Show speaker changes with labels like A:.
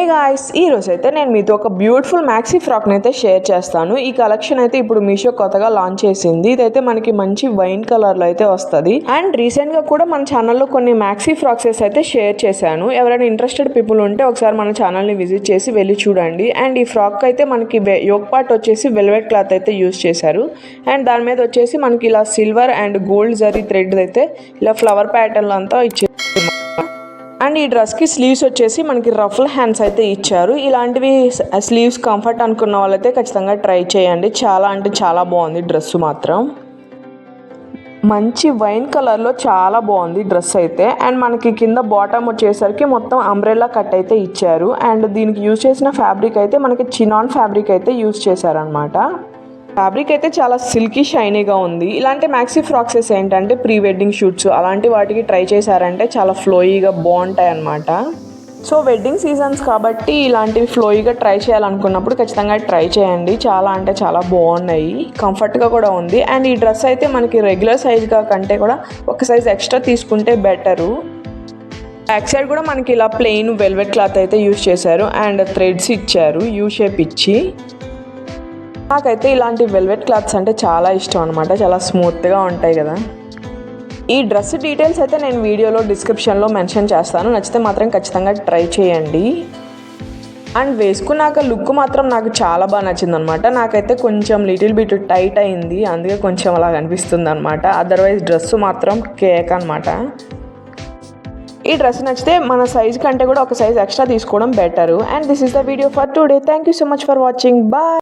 A: Guys, ఈ రోజు అయితే నేను మీతో ఒక బ్యూటిఫుల్ మ్యాక్సీ ఫ్రాక్ని అయితే షేర్ చేస్తాను. ఈ కలెక్షన్ అయితే ఇప్పుడు మీషో కొత్తగా లాంచ్ చేసింది. ఇదైతే మనకి మంచి వైన్ కలర్లో అయితే వస్తుంది. అండ్ రీసెంట్గా కూడా మన ఛానల్లో కొన్ని మ్యాక్సీ ఫ్రాక్సెస్ అయితే షేర్ చేశాను. ఎవరైనా ఇంట్రెస్టెడ్ పీపుల్ ఉంటే ఒకసారి మన ఛానల్ని విజిట్ చేసి వెళ్ళి చూడండి. అండ్ ఈ ఫ్రాక్ అయితే మనకి యోక్ పార్ట్ వచ్చేసి వెల్వెట్ క్లాత్ అయితే యూజ్ చేశారు. అండ్ దాని మీద వచ్చేసి మనకి ఇలా silver and gold zari thread అయితే ఇలా ఫ్లవర్ ప్యాటర్న్ అంతా ఇచ్చారు. అండ్ ఈ డ్రెస్కి స్లీవ్స్ వచ్చేసి మనకి రఫుల్ హ్యాండ్స్ అయితే ఇచ్చారు. ఇలాంటివి స్లీవ్స్ కంఫర్ట్ అనుకున్న వాళ్ళైతే ఖచ్చితంగా ట్రై చేయండి. చాలా అంటే చాలా బాగుంది డ్రెస్ మాత్రం. మంచి వైన్ కలర్లో చాలా బాగుంది డ్రెస్ అయితే. అండ్ మనకి కింద బాటమ్ వచ్చేసరికి మొత్తం అంబ్రెల్లా కట్ అయితే ఇచ్చారు. అండ్ దీనికి యూజ్ చేసిన ఫ్యాబ్రిక్ అయితే మనకి చినాన్ ఫ్యాబ్రిక్ అయితే యూజ్ చేశారనమాట. ఫ్యాబ్రిక్ అయితే చాలా సిల్కీ షైనీగా ఉంది. ఇలాంటి మ్యాక్సీ ఫ్రాక్సెస్ ఏంటంటే ప్రీ వెడ్డింగ్ షూట్స్ అలాంటి వాటికి ట్రై చేశారంటే చాలా ఫ్లోయీగా బాగుంటాయి అన్నమాట. సో వెడ్డింగ్ సీజన్స్ కాబట్టి ఇలాంటివి ఫ్లోయీగా ట్రై చేయాలనుకున్నప్పుడు ఖచ్చితంగా ట్రై చేయండి. చాలా అంటే చాలా బాగున్నాయి, కంఫర్ట్గా కూడా ఉంది. అండ్ ఈ డ్రెస్ అయితే మనకి రెగ్యులర్ సైజ్గా కంటే కూడా ఒక సైజ్ ఎక్స్ట్రా తీసుకుంటే బెటరు. బ్యాక్ సైడ్ కూడా మనకి ఇలా ప్లెయిన్ వెల్వెట్ క్లాత్ అయితే యూజ్ చేశారు. అండ్ థ్రెడ్స్ ఇచ్చారు యూ షేప్ ఇచ్చి. నాకైతే ఇలాంటి వెల్వెట్ క్లాత్స్ అంటే చాలా ఇష్టం అనమాట. చాలా స్మూత్గా ఉంటాయి కదా. ఈ డ్రెస్ డీటెయిల్స్ అయితే నేను వీడియోలో డిస్క్రిప్షన్లో మెన్షన్ చేస్తాను. నచ్చితే మాత్రం ఖచ్చితంగా ట్రై చేయండి. అండ్ వేసుకున్నాక లుక్ మాత్రం నాకు చాలా బాగా నచ్చింది అనమాట. నాకైతే కొంచెం లిటిల్ బిట్ టైట్ అయింది, అందుకే కొంచెం అలా అనిపిస్తుంది అనమాట. అదర్వైజ్ డ్రెస్ మాత్రం కేక్ అనమాట. ఈ డ్రెస్ నచ్చితే మన సైజ్ కంటే కూడా ఒక సైజ్ ఎక్స్ట్రా తీసుకోవడం better. And this is the video for today. Thank you so much for watching. Bye.